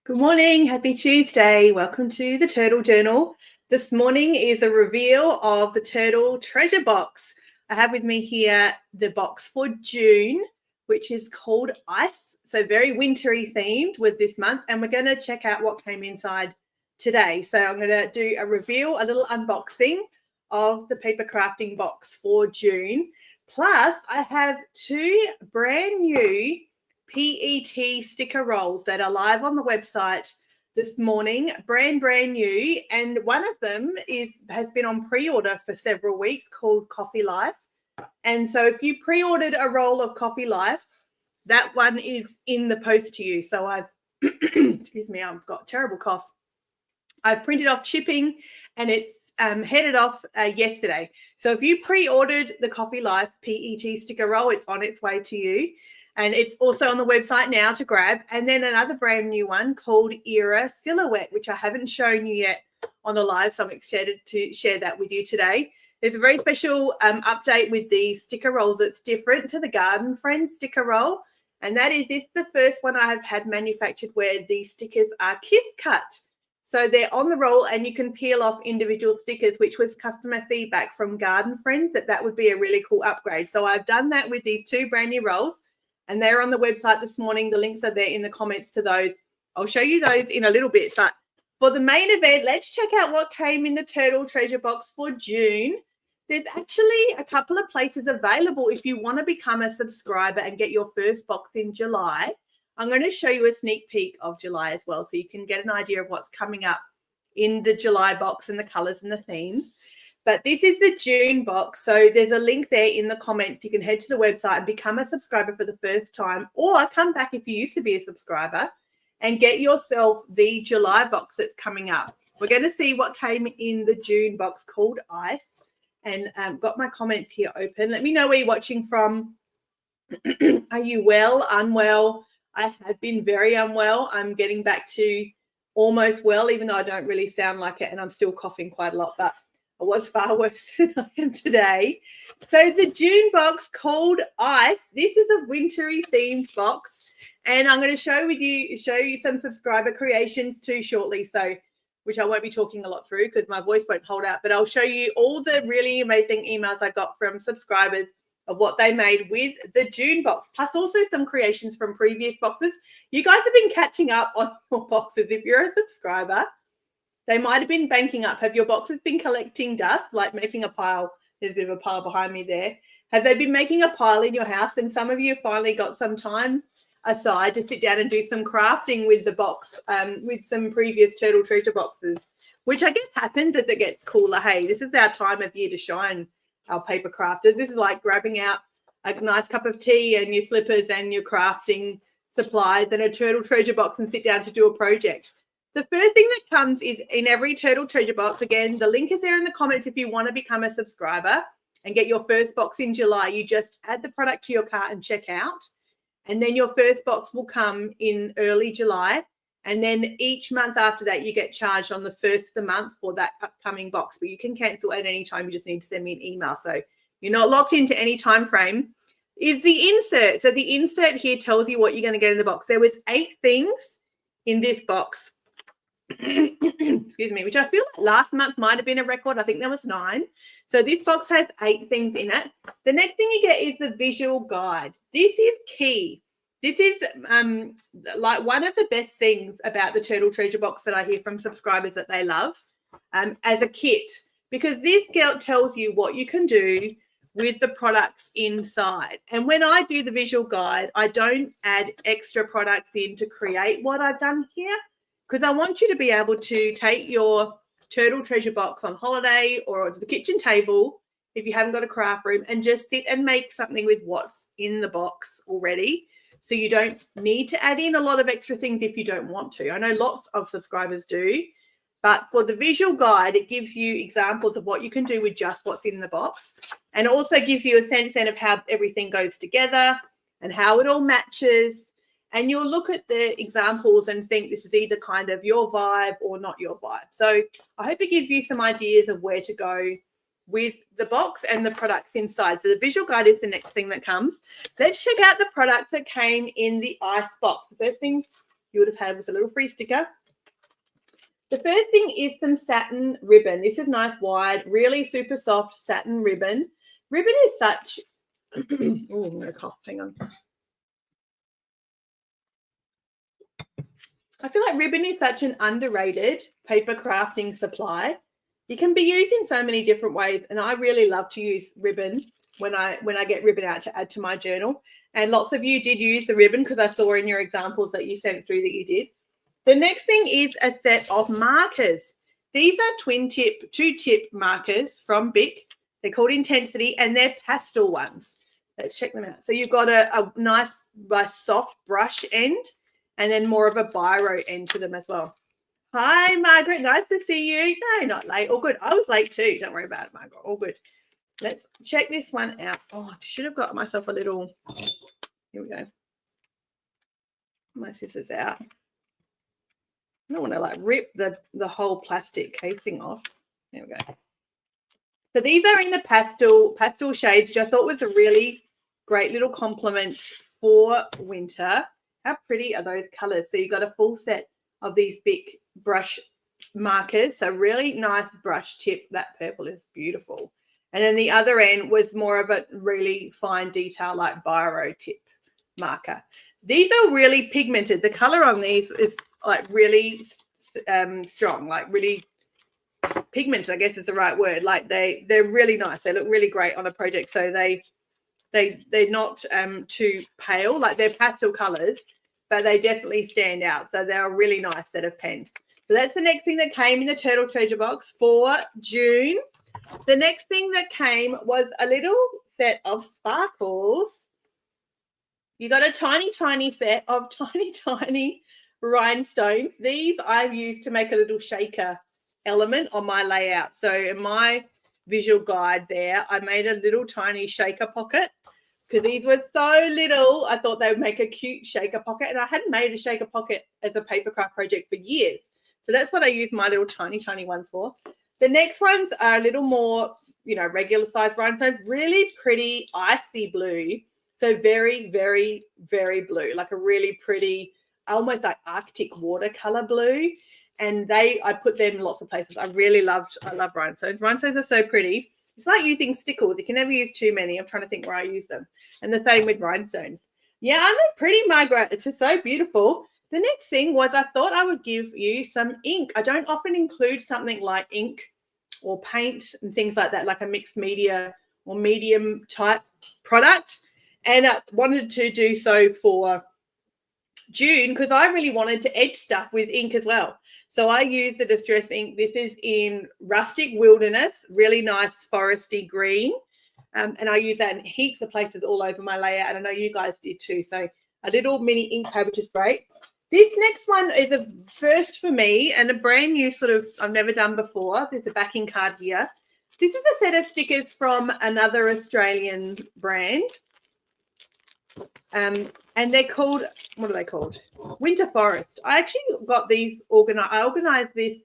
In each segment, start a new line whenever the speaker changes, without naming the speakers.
Good morning. Happy Tuesday. Welcome to the Turtle Journal. This morning is a reveal of the Turtle Treasure Box. I have with me here the box for June, which is called Ice. So very wintry themed with this month. And we're going to check out what came inside today. So I'm going to do a reveal, a little unboxing of the paper crafting box for June. Plus, I have two brand new PET sticker rolls that are live on the website this morning, brand new, and one of them has been on pre-order for several weeks, called Coffee Life. And so if you pre-ordered a roll of Coffee Life, that one is in the post to you. So I've excuse me, I've got a terrible cough. I've printed off shipping and it's headed off yesterday. So if you pre-ordered the Coffee Life PET sticker roll, it's on its way to you. And it's also on the website now to grab. And then another brand new one called Era Silhouette, which I haven't shown you yet on the live. So I'm excited to share that with you today. There's a very special update with these sticker rolls that's different to the Garden Friends sticker roll. And that is, this is the first one I have had manufactured where these stickers are kiss cut. So they're on the roll and you can peel off individual stickers, which was customer feedback from Garden Friends that would be a really cool upgrade. So I've done that with these two brand new rolls. And they're on the website this morning. The links are there in the comments to those. I'll show you those in a little bit. But for the main event, let's check out what came in the Turtle Treasure Box for June. There's actually a couple of places available if you want to become a subscriber and get your first box in July. I'm going to show you a sneak peek of July as well, so you can get an idea of what's coming up in the July box and the colours and the themes. But this is the June box. So there's a link there in the comments. You can head to the website and become a subscriber for the first time, or come back if you used to be a subscriber and get yourself the July box that's coming up. We're going to see what came in the June box called Ice, and got my comments here open. Let me know where you're watching from. Are you well, unwell? I have been very unwell. I'm getting back to almost well, even though I don't really sound like it, and I'm still coughing quite a lot, but I was far worse than I am today. So the June box called Ice. This is a wintry themed box, and I'm going to show you some subscriber creations too shortly. So, which I won't be talking a lot through because my voice won't hold out. But I'll show you all the really amazing emails I got from subscribers of what they made with the June box, plus also some creations from previous boxes. You guys have been catching up on your boxes. If you're a subscriber, they might have been banking up. Have your boxes been collecting dust, like making a pile? There's a bit of a pile behind me there. Have they been making a pile in your house? And some of you finally got some time aside to sit down and do some crafting with the box, with some previous Turtle Treasure boxes, which I guess happens as it gets cooler. Hey, this is our time of year to shine, our paper crafters. This is like grabbing out a nice cup of tea and your slippers and your crafting supplies and a Turtle Treasure box and sit down to do a project. The first thing that comes is in every Turtle Treasure box. Again, the link is there in the comments if you want to become a subscriber and get your first box in July. You just add the product to your cart and check out. And then your first box will come in early July. And then each month after that, you get charged on the first of the month for that upcoming box. But you can cancel at any time. You just need to send me an email. So you're not locked into any time frame. Is the insert. So the insert here tells you what you're going to get in the box. There was 8 things in this box. Excuse me, which I feel like last month might have been a record. I think there was 9. So this box has 8 things in it. The next thing you get is the visual guide. This is key. This is like one of the best things about the Turtle Treasure box that I hear from subscribers that they love as a kit, because this tells you what you can do with the products inside. And when I do the visual guide, I don't add extra products in to create what I've done here, because I want you to be able to take your Turtle Treasure box on holiday or to the kitchen table if you haven't got a craft room and just sit and make something with what's in the box already. So you don't need to add in a lot of extra things if you don't want to. I know lots of subscribers do, but for the visual guide, it gives you examples of what you can do with just what's in the box. And it also gives you a sense then of how everything goes together and how it all matches. And you'll look at the examples and think this is either kind of your vibe or not your vibe. So I hope it gives you some ideas of where to go with the box and the products inside. So the visual guide is the next thing that comes. Let's check out the products that came in the ice box. The first thing you would have had was a little free sticker. The first thing is some satin ribbon. This is nice wide, really super soft satin ribbon. Ribbon is such, oh, I'm going to cough, hang on. I feel like ribbon is such an underrated paper crafting supply. You can be used in so many different ways, and I really love to use ribbon when I get ribbon out to add to my journal. And lots of you did use the ribbon because I saw in your examples that you sent through that you did. The next thing is a set of markers. These are two-tip markers from Bic. They're called Intensity, and they're pastel ones. Let's check them out. So you've got a nice soft brush end, and then more of a biro end to them as well. Hi, Margaret. Nice to see you. No, not late. All good. I was late too. Don't worry about it, Margaret. All good. Let's check this one out. Oh, I should have got myself a little. Here we go. My scissors out. I don't want to like rip the whole plastic casing off. There we go. So these are in the pastel shades, which I thought was a really great little compliment for winter. How pretty are those colors? So you've got a full set of these big brush markers. So really nice brush tip. That purple is beautiful. And then the other end was more of a really fine detail like biro tip marker. These are really pigmented. The color on these is like really strong, like really pigmented, I guess is the right word. Like they're really nice. They look really great on a project. So they're not too pale, like they're pastel colors, but they definitely stand out. So they're a really nice set of pens. So that's the next thing that came in the Turtle Treasure Box for June. The next thing that came was a little set of sparkles. You got a tiny set of tiny rhinestones. These I've used to make a little shaker element on my layout. So in my visual guide there, I made a little tiny shaker pocket because these were so little. I thought they would make a cute shaker pocket, and I hadn't made a shaker pocket as a paper craft project for years. So that's what I used my little tiny ones for. The next ones are a little more, regular size rhinestones, really pretty icy blue. So very, very, very blue, like a really pretty, almost like Arctic watercolor blue. And I put them in lots of places. I love rhinestones. Rhinestones are so pretty. It's like using stickles. You can never use too many. I'm trying to think where I use them. And the same with rhinestones. Yeah, aren't they pretty, Margaret? It's just so beautiful. The next thing was I thought I would give you some ink. I don't often include something like ink or paint and things like that, like a mixed media or medium type product. And I wanted to do so for June because I really wanted to edge stuff with ink as well. So I used the Distress ink. This is in Rustic Wilderness, really nice foresty green. And I use that in heaps of places all over my layout. And I know you guys did too. So a little mini ink pad, which is great. This next one is a first for me and a brand new I've never done before. There's a backing card here. This is a set of stickers from another Australian brand. And they're called, what are they called? Winter Forest. I actually got these organized. I organized this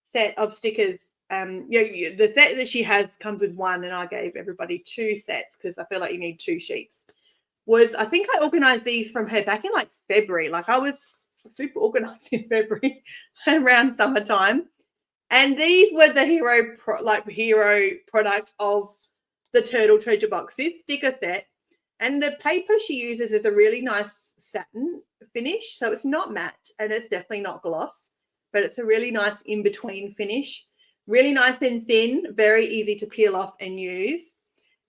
set of stickers. The set that she has comes with one, and I gave everybody 2 sets because I feel like you need 2 sheets. I think I organized these from her back in like February. Like I was super organized in February around summertime. And these were the hero product of the Turtle Treasure Box. This sticker set. And the paper she uses is a really nice satin finish. So it's not matte and it's definitely not gloss, but it's a really nice in-between finish. Really nice and thin, very easy to peel off and use.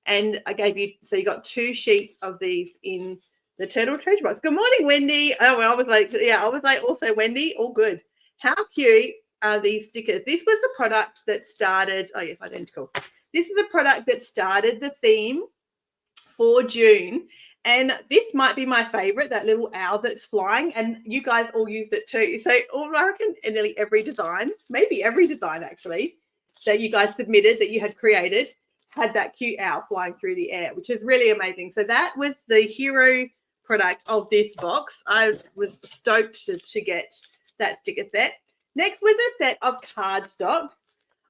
And I gave you, so you got 2 sheets of these in the Turtle Treasure Box. Good morning, Wendy. Oh, I was late. Yeah, I was late also, Wendy. All good. How cute are these stickers? This was the product that started, oh yes, identical. This is the product that started the theme for June, and this might be my favorite, that little owl that's flying, and you guys all used it too. So I reckon in nearly every design, maybe every design actually, that you guys submitted that you had created had that cute owl flying through the air, which is really amazing. So that was the hero product of this box. I was stoked to get that sticker set. Next was a set of cardstock.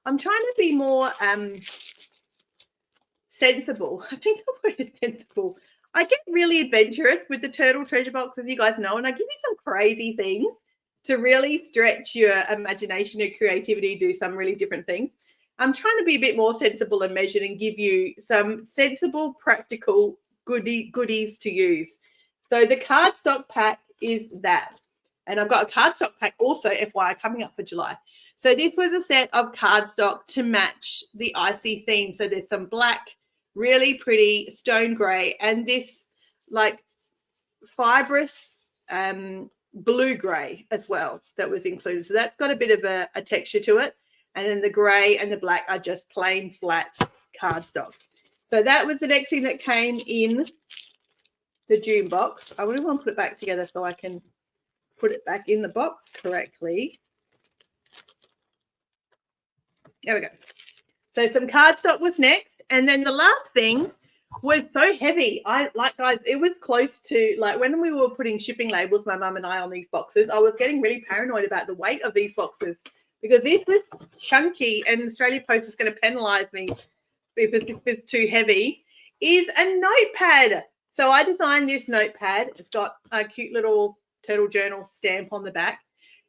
I'm trying to be more sensible. I think the word is sensible. I get really adventurous with the Turtle Treasure Box, as you guys know, and I give you some crazy things to really stretch your imagination and creativity, do some really different things. I'm trying to be a bit more sensible and measured and give you some sensible, practical goodies to use. So the cardstock pack is that. And I've got a cardstock pack also, FYI, coming up for July. So this was a set of cardstock to match the icy theme. So there's some black, really pretty stone grey, and this like fibrous blue grey as well that was included. So that's got a bit of a texture to it. And then the grey and the black are just plain flat cardstock. So that was the next thing that came in the June box. I really want to put it back together so I can put it back in the box correctly. There we go. So some cardstock was next. And then the last thing was so heavy. Guys, it was close to, like, when we were putting shipping labels, my mum and I, on these boxes, I was getting really paranoid about the weight of these boxes because this was chunky and Australia Post was going to penalise me if it's too heavy, is a notepad. So I designed this notepad. It's got a cute little Turtle Journal stamp on the back.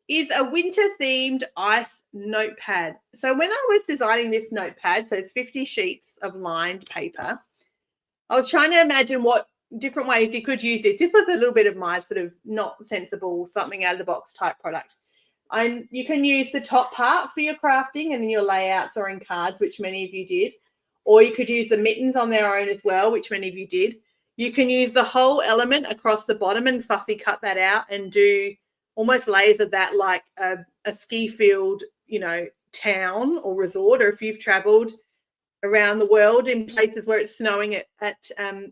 Is a winter-themed ice notepad. So when I was designing this notepad, so it's 50 sheets of lined paper, I was trying to imagine what different ways you could use this. This was a little bit of my sort of not sensible, something out of the box type product. And you can use the top part for your crafting and in your layouts or in cards, which many of you did. Or you could use the mittens on their own as well, which many of you did. You can use the whole element across the bottom and fussy cut that out and do almost layers of that, like a ski field, town or resort, or if you've traveled around the world in places where it's snowing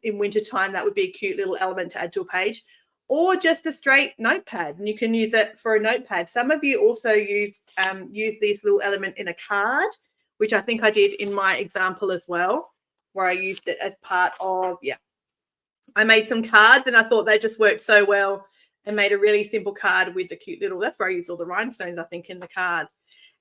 in winter time, that would be a cute little element to add to a page, or just a straight notepad, and you can use it for a notepad. Some of you also use this little element in a card, which I think I did in my example as well, where I used it as part of, I made some cards and I thought they just worked so well and made a really simple card with the cute little, that's where I used all the rhinestones, I think, in the card.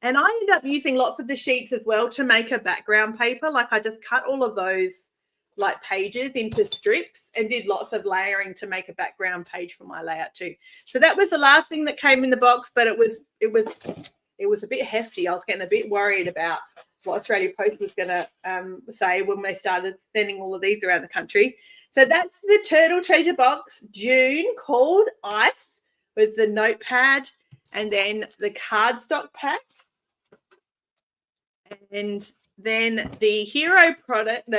And I ended up using lots of the sheets as well to make a background paper. Like I just cut all of those like pages into strips and did lots of layering to make a background page for my layout too. So that was the last thing that came in the box, but it was a bit hefty. I was getting a bit worried about what Australia Post was going to say when they started sending all of these around the country. So that's the Turtle Treasure Box June, called Ice, with the notepad and then the cardstock pack. And then the hero product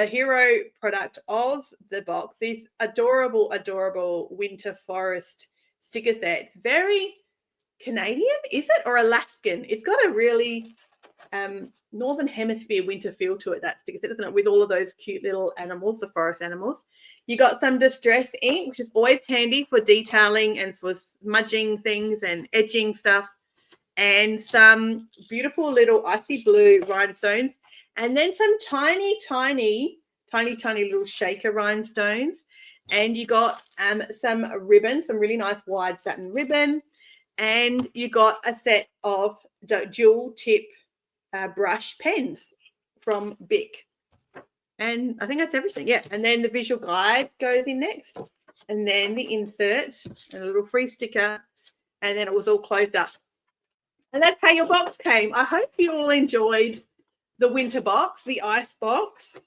of the box is adorable winter forest sticker set. It's very Canadian, is it? Or Alaskan. It's got a really northern hemisphere winter feel to it, that sticker set, doesn't it? With all of those cute little animals, the forest animals. You got some distress ink, which is always handy for detailing and for smudging things and edging stuff. And some beautiful little icy blue rhinestones, and then some tiny little shaker rhinestones. And you got some ribbon, some really nice wide satin ribbon, and you got a set of dual tip brush pens from Bic. And I think that's everything. Yeah. And then the visual guide goes in next, and then the insert and a little free sticker, and then it was all closed up. And that's how your box came. I hope you all enjoyed the winter box, the ice box.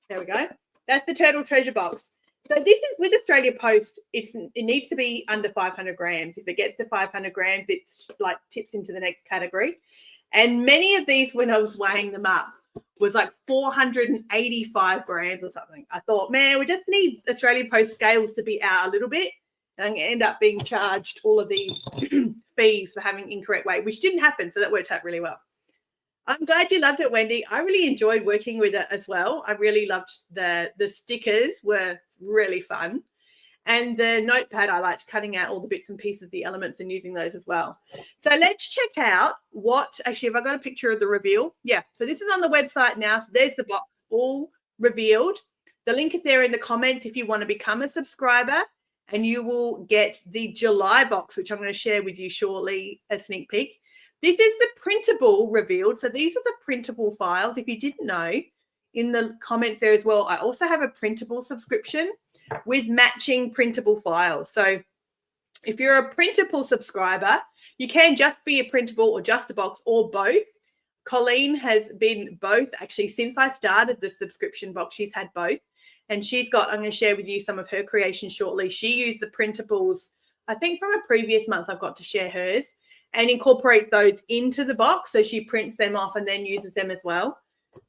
There we go. That's the Turtle Treasure Box. So this is with Australia Post. It needs to be under 500 grams. If it gets to 500 grams, it's like tips into the next category. And many of these, when I was weighing them up, was like 485 grams or something. I thought, man, we just need Australia Post scales to be out a little bit. And I'm going to end up being charged all of these fees for having incorrect weight, which didn't happen. So that worked out really well. I'm glad you loved it, Wendy. I really enjoyed working with it as well. I really loved the stickers, were really fun. And the notepad, I liked cutting out all the bits and pieces, the elements, and using those as well. So let's check out actually, have I got a picture of the reveal? Yeah. So this is on the website now. So there's the box all revealed. The link is there in the comments if you want to become a subscriber. And you will get the July box, which I'm going to share with you shortly, a sneak peek. This is the printable revealed. So these are the printable files. If you didn't know, in the comments there as well, I also have a printable subscription with matching printable files. So if you're a printable subscriber, you can just be a printable or just a box or both. Colleen has been both actually since I started the subscription box. She's had both, and she's got, I'm going to share with you some of her creations shortly. She used the printables, I think from a previous month I've got to share hers, and incorporates those into the box. So she prints them off and then uses them as well.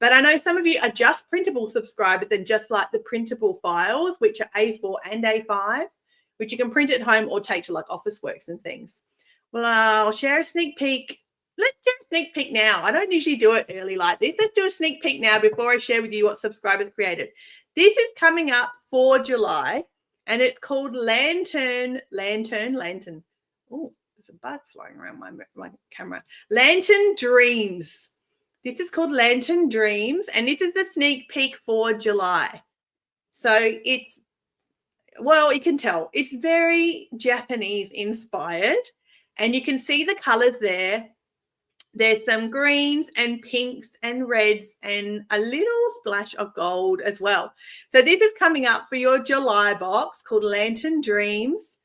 But I know some of you are just printable subscribers and just like the printable files, which are A4 and A5, which you can print at home or take to like Officeworks and things. Well, I'll share a sneak peek. Let's do a sneak peek now. I don't usually do it early like this. Let's do a sneak peek now before I share with you what subscribers created. This is coming up for July, and it's called Lantern. Oh, there's a bug flying around my camera. Lantern Dreams. This is called Lantern Dreams, and this is the sneak peek for July. So it's, well, you can tell it's very Japanese inspired, and you can see the colors there. There's some greens and pinks and reds and a little splash of gold as well. So this is coming up for your July box called Lantern Dreams.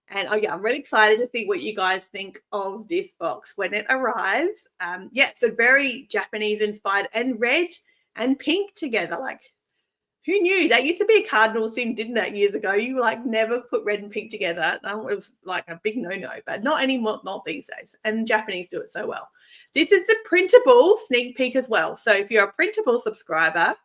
And oh yeah, I'm really excited to see what you guys think of this box when it arrives. Yeah, so very Japanese inspired, and red and pink together. Like, who knew? That used to be a cardinal sin, didn't it, years ago? You like never put red and pink together. It was like a big no-no, but not anymore, not these days. And Japanese do it so well. This is a printable sneak peek as well. So if you're a printable subscriber,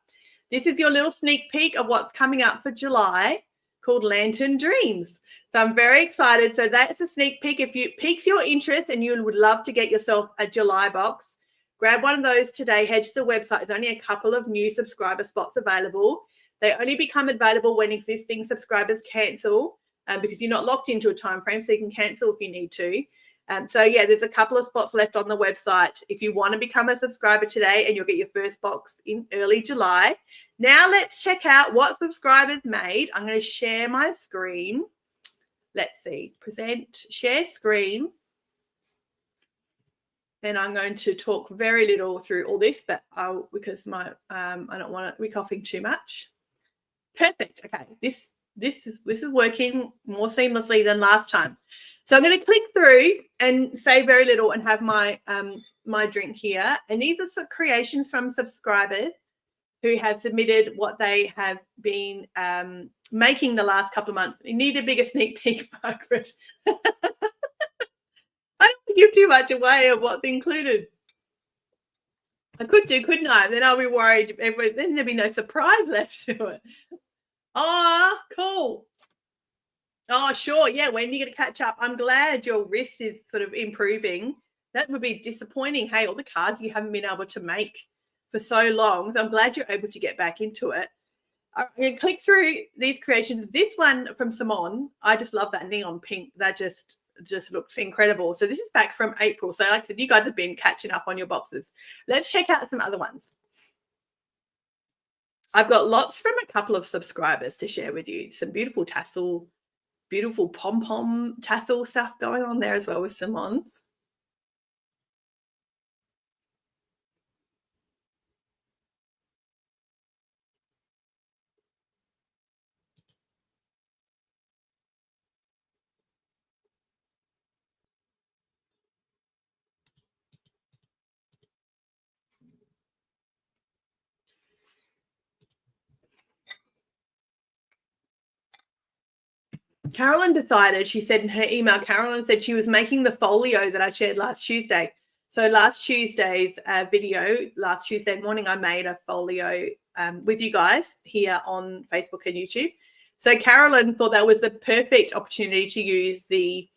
this is your little sneak peek of what's coming up for July called Lantern Dreams. So I'm very excited. So that's a sneak peek. If it piques your interest and you would love to get yourself a July box, grab one of those today. Head to the website. There's only a couple of new subscriber spots available. They only become available when existing subscribers cancel, because you're not locked into a time frame, so you can cancel if you need to. So yeah, there's a couple of spots left on the website if you want to become a subscriber today, and you'll get your first box in early July. Now let's check out what subscribers made. I'm going to share my screen. Let's see, present, share screen. And I'm going to talk very little through all this, but because I don't want to be coughing too much. Perfect. Okay, this is working more seamlessly than last time. So I'm going to click through and say very little and have my my drink here. And these are some creations from subscribers who have submitted what they have been making the last couple of months. You need a bigger sneak peek, Margaret. I don't give too much away of what's included. I could do, couldn't I? Then I'll be worried. Then there'll be no surprise left to it. Oh, cool. Oh, sure. Yeah, when are you going to catch up? I'm glad your wrist is sort of improving. That would be disappointing. Hey, all the cards you haven't been able to make for so long. So I'm glad you're able to get back into it. I'm going to click through these creations. This one from Simone, I just love that neon pink. That just looks incredible. So this is back from April. So like I said, you guys have been catching up on your boxes. Let's check out some other ones. I've got lots from a couple of subscribers to share with you. Some beautiful tassel, beautiful pom-pom tassel stuff going on there as well with Simone's. Carolyn decided, she said in her email, Carolyn said she was making the folio that I shared last Tuesday. So last Tuesday's video, last Tuesday morning, I made a folio with you guys here on Facebook and YouTube. So Carolyn thought that was the perfect opportunity to use the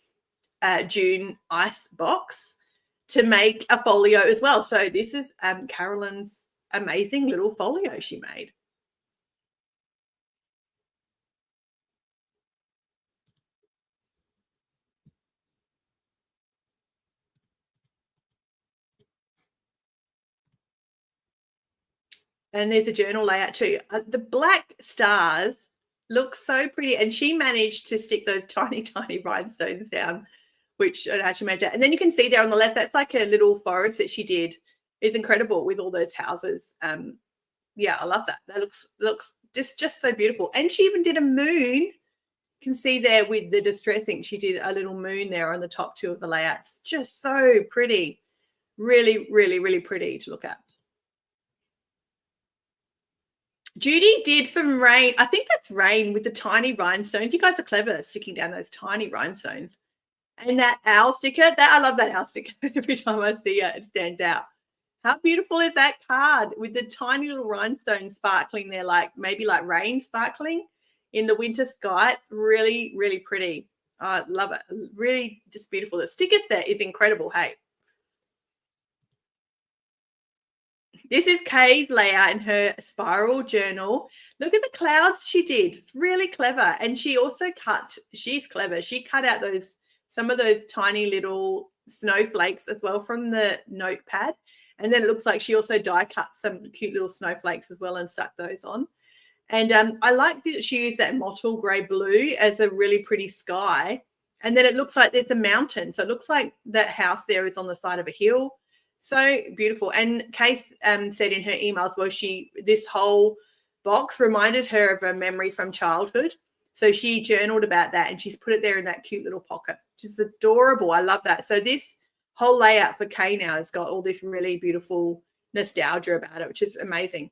June ice box to make a folio as well. So this is Carolyn's amazing little folio she made. And there's a journal layout too. The black stars look so pretty. And she managed to stick those tiny, tiny rhinestones down, which I actually made that. And then you can see there on the left, that's like a little forest that she did. It's incredible with all those houses. yeah, I love that. That looks just so beautiful. And she even did a moon. You can see there with the distress ink, she did a little moon there on the top two of the layouts. Just so pretty. Really, really, really pretty to look at. Judy did some rain. I think that's rain with the tiny rhinestones. You guys are clever sticking down those tiny rhinestones. And that owl sticker, that I love that owl sticker. Every time I see it, it stands out. How beautiful is that card with the tiny little rhinestones sparkling there, like maybe like rain sparkling in the winter sky? It's really, really pretty. I love it. Really just beautiful. The sticker set is incredible. Hey. This is Kay's layout in her spiral journal. Look at the clouds she did. It's really clever. And she also she's clever. She cut out some of those tiny little snowflakes as well from the notepad. And then it looks like she also die cut some cute little snowflakes as well and stuck those on. And I like that she used that mottled grey blue as a really pretty sky. And then it looks like there's a mountain. So it looks like that house there is on the side of a hill. So beautiful. And Case said in her emails, well, this whole box reminded her of a memory from childhood. So she journaled about that and she's put it there in that cute little pocket, which is adorable. I love that. So this whole layout for Kay now has got all this really beautiful nostalgia about it, which is amazing.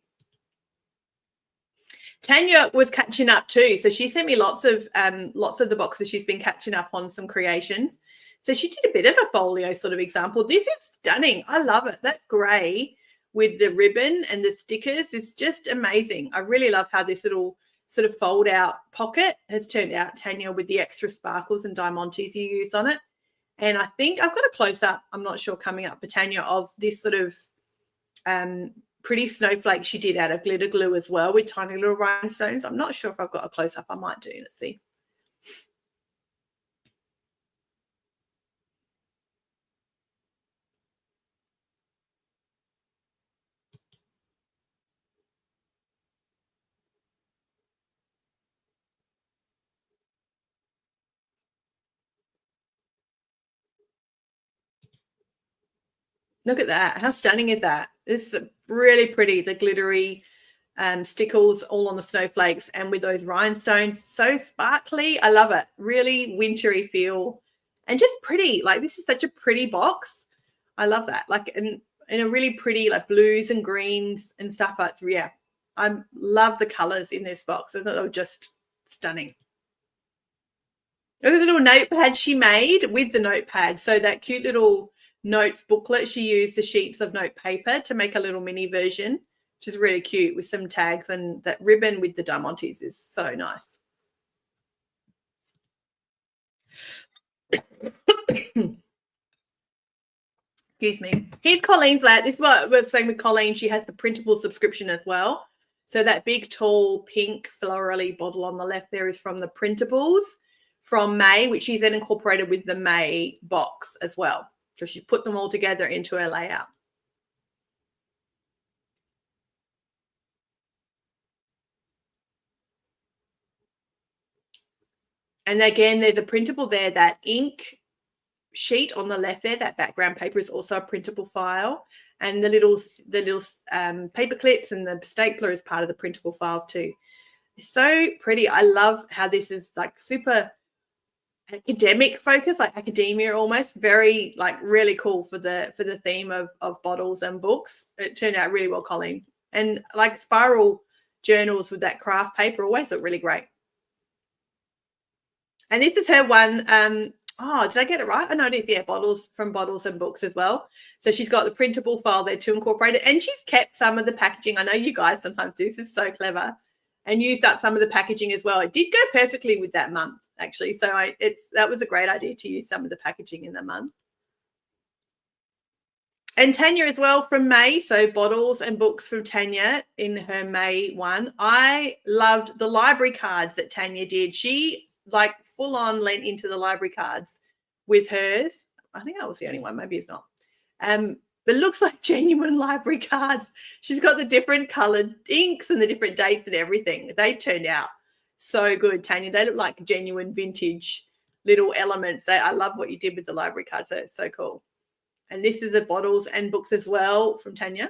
Tanya was catching up too. So she sent me lots of the boxes she's been catching up on some creations. So she did a bit of a folio sort of example. This is stunning. I love it. That grey with the ribbon and the stickers is just amazing. I really love how this little sort of fold out pocket has turned out, Tanya, with the extra sparkles and diamantes you used on it. And I think I've got a close up, I'm not sure, coming up for Tanya of this sort of pretty snowflake she did out of glitter glue as well with tiny little rhinestones. I'm not sure if I've got a close up. I might do. Let's see. Look at that. How stunning is that? It's really pretty, the glittery stickles all on the snowflakes and with those rhinestones. So sparkly. I love it. Really wintry feel and just pretty. Like this is such a pretty box. I love that. Like in a really pretty like blues and greens and stuff. Yeah, I love the colors in this box. I thought they were just stunning. Look at the little notepad she made with the notepad. So that cute little notes booklet, she used the sheets of note paper to make a little mini version, which is really cute with some tags, and that ribbon with the diamantes is so nice. Excuse me. Here's Colleen's layout. This is what we're saying with Colleen. She has the printable subscription as well. So that big, tall, pink, florally bottle on the left there is from the printables from May, which she's then incorporated with the May box as well. So she put them all together into her layout. And again, there's a printable there. That ink sheet on the left there, that background paper is also a printable file. And the little paper clips and the stapler is part of the printable files too. It's so pretty. I love how this is like super academic focus, like academia almost. Very like really cool for the theme of bottles and books. It turned out really well, Colleen. And like spiral journals with that craft paper always look really great. And this is her one. Oh, did I get it right? Oh, no, it is. Yeah, bottles and books as well. So she's got the printable file there to incorporate it. And she's kept some of the packaging. I know you guys sometimes do. This is so clever. And used up some of the packaging as well. It did go perfectly with that month, actually. So that was a great idea to use some of the packaging in the month. And Tanya as well from May. So bottles and books from Tanya in her May one. I loved the library cards that Tanya did. She like full on lent into the library cards with hers. I think I was the only one. Maybe it's not. But it looks like genuine library cards. She's got the different colored inks and the different dates and everything. They turned out so good, Tanya. They look like genuine vintage little elements. I love what you did with the library cards. That's so cool. And this is the bottles and books as well from Tanya.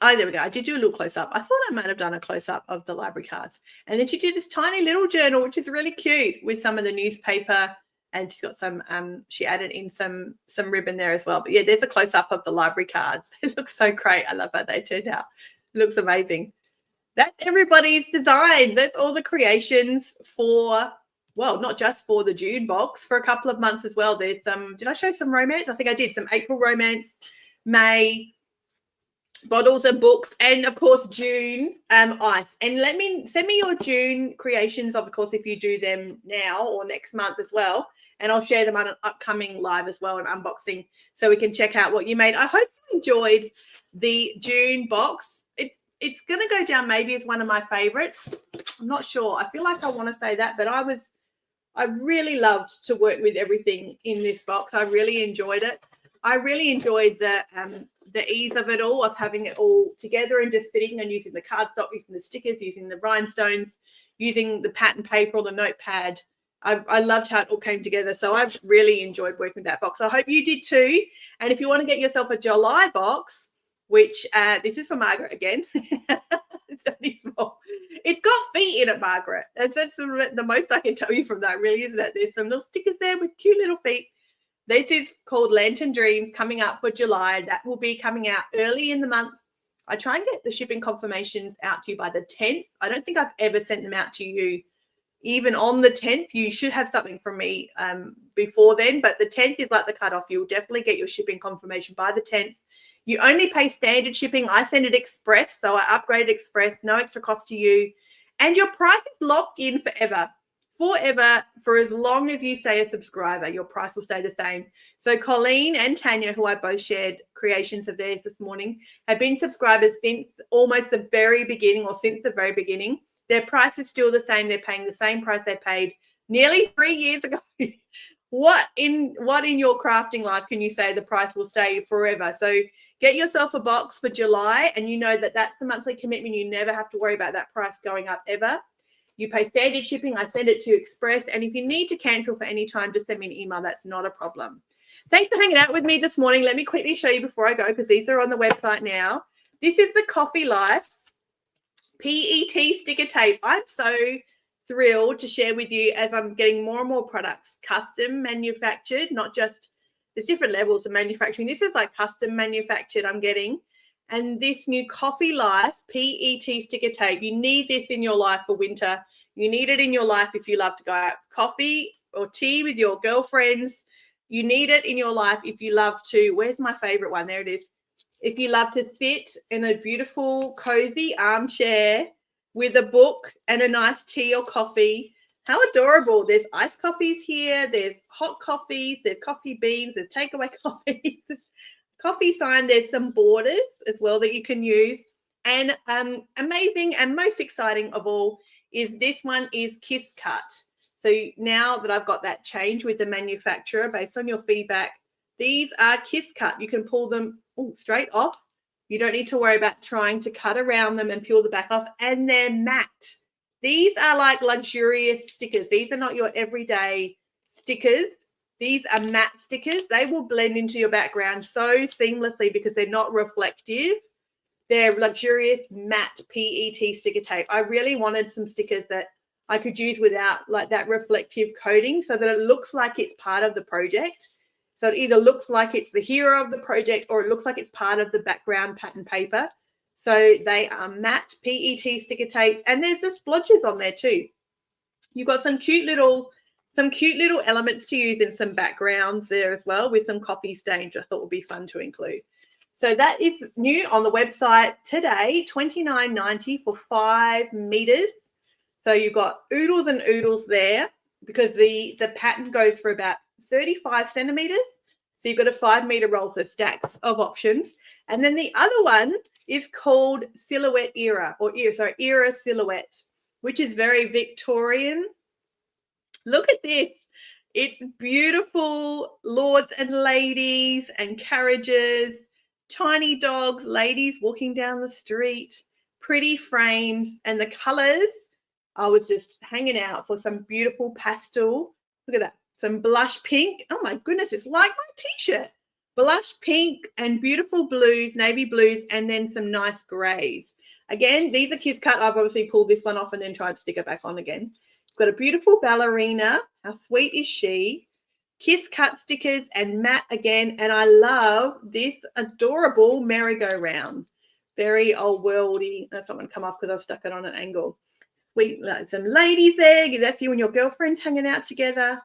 Oh, there we go. I did do a little close-up. I thought I might have done a close-up of the library cards. And then she did this tiny little journal, which is really cute, with some of the newspaper. And she's got some, she added in some ribbon there as well. But yeah, there's a close-up of the library cards. It looks so great. I love how they turned out. It looks amazing. That's everybody's design. That's all the creations for, well, not just for the June box, for a couple of months as well. There's some, did I show some romance? I think I did. Some April romance, May, bottles and books, and of course June ice. And send me your June creations, of course, if you do them now or next month as well, and I'll share them on an upcoming live as well, an unboxing, so we can check out what you made. I hope you enjoyed the June box. It's going to go down maybe as one of my favorites. I'm not sure. I feel like I want to say that, but I really loved to work with everything in this box. I really enjoyed it. I really enjoyed the ease of it all, of having it all together and just sitting and using the cardstock, using the stickers, using the rhinestones, using the pattern paper or the notepad. I loved how it all came together. So I've really enjoyed working with that box. I hope you did too. And if you want to get yourself a July box, which this is for Margaret again. It's only small. It's got feet in it, Margaret. That's the most I can tell you from that, really, isn't it? There's some little stickers there with cute little feet. This is called Lantern Dreams, coming up for July. That will be coming out early in the month. I try and get the shipping confirmations out to you by the 10th. I don't think I've ever sent them out to you even on the 10th. You should have something from me before then, but the 10th is like the cutoff. You'll definitely get your shipping confirmation by the 10th. You only pay standard shipping. I send it express, so I upgraded express, no extra cost to you. And your price is locked in forever. Forever, for as long as you stay a subscriber, your price will stay the same. So Colleen and Tanya, who I both shared creations of theirs this morning, have been subscribers since almost the very beginning, or since the very beginning. Their price is still the same. They're paying the same price they paid nearly 3 years ago. What in your crafting life can you say the price will stay forever? So get yourself a box for July, and you know that that's the monthly commitment. You never have to worry about that price going up ever. You pay standard shipping. I send it to Express. And if you need to cancel for any time, just send me an email. That's not a problem. Thanks for hanging out with me this morning. Let me quickly show you before I go, because these are on the website now. This is the Coffee Life PET sticker tape. I'm so thrilled to share with you as I'm getting more and more products custom manufactured, not just, there's different levels of manufacturing. This is like custom manufactured I'm getting. And this new Coffee Life PET sticker tape, you need this in your life for winter. You need it in your life if you love to go out for coffee or tea with your girlfriends. You need it in your life if you love to, where's my favorite one? There it is. If you love to sit in a beautiful, cozy armchair with a book and a nice tea or coffee. How adorable. There's iced coffees here. There's hot coffees. There's coffee beans. There's takeaway coffees. Coffee sign. There's some borders as well that you can use. And amazing and most exciting of all is this one is Kiss Cut. So now that I've got that change with the manufacturer based on your feedback, these are Kiss Cut. You can pull them straight off. You don't need to worry about trying to cut around them and peel the back off. And they're matte. These are like luxurious stickers. These are not your everyday stickers. These are matte stickers. They will blend into your background so seamlessly because they're not reflective. They're luxurious matte PET sticker tape. I really wanted some stickers that I could use without like that reflective coating so that it looks like it's part of the project. So it either looks like it's the hero of the project or it looks like it's part of the background pattern paper. So they are matte PET sticker tapes, and there's the splodges on there too. You've got some cute little elements to use in some backgrounds there as well with some coffee stains, I thought would be fun to include. So that is new on the website today, $29.90 for 5 meters. So you've got oodles and oodles there because the pattern goes for about 35 centimeters. So you've got a 5 meter roll, so stacks of options. And then the other one is called Silhouette Era, Era Silhouette, which is very Victorian. Look at this. It's beautiful lords and ladies and carriages, tiny dogs, ladies walking down the street, pretty frames, and the colors. I was just hanging out for some beautiful pastel. Look at that. Some blush pink. Oh my goodness, it's like my t-shirt. blush pink and beautiful blues, navy blues, and then some nice grays. Again, these are Kiss Cut. I've obviously pulled this one off and then tried to stick it back on again. It's got a beautiful ballerina. How sweet is she? Kiss Cut stickers and matte again. And I love this adorable merry-go-round. Very old worldy. That's not going to come off because I've stuck it on an angle. Sweet, like some ladies there. That's you and your girlfriends hanging out together.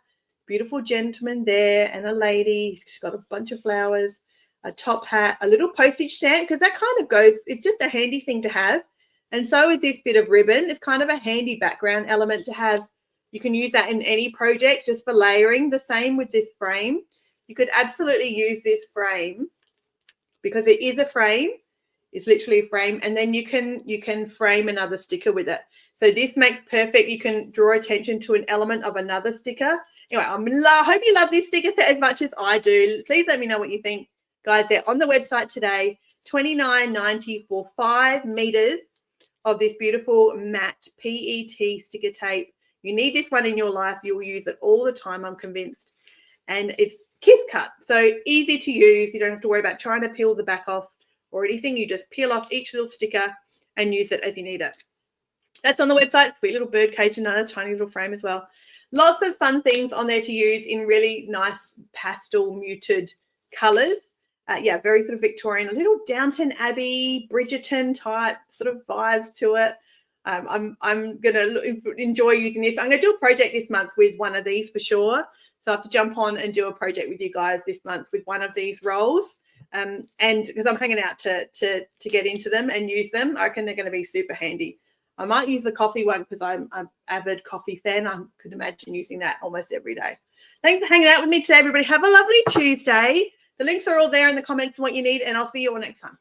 Beautiful gentleman there and a lady. She's got a bunch of flowers, a top hat, a little postage stamp, because that kind of goes, it's just a handy thing to have. And so is this bit of ribbon. It's kind of a handy background element to have. You can use that in any project just for layering. The same with this frame. You could absolutely use this frame because it is a frame. It's literally a frame, and then you can frame another sticker with it. So this makes perfect. You can draw attention to an element of another sticker. Anyway, I hope you love this sticker set as much as I do. Please let me know what you think, guys. They're on the website today. $29.90 for 5 meters of this beautiful matte PET sticker tape. You need this one in your life. You'll use it all the time, I'm convinced. And it's Kiss Cut, so easy to use. You don't have to worry about trying to peel the back off or anything. You just peel off each little sticker and use it as you need it. That's on the website. Sweet little bird cage and another tiny little frame as well. Lots of fun things on there to use in really nice pastel muted colours. Yeah, very sort of Victorian, a little Downton Abbey, Bridgerton type sort of vibes to it. I'm going to enjoy using this. I'm going to do a project this month with one of these for sure. So I have to jump on and do a project with you guys this month with one of these rolls. And because I'm hanging out to get into them and use them, I reckon they're going to be super handy. I might use the coffee one because I'm an avid coffee fan. I could imagine using that almost every day. Thanks for hanging out with me today, everybody. Have a lovely Tuesday. The links are all there in the comments and what you need, and I'll see you all next time.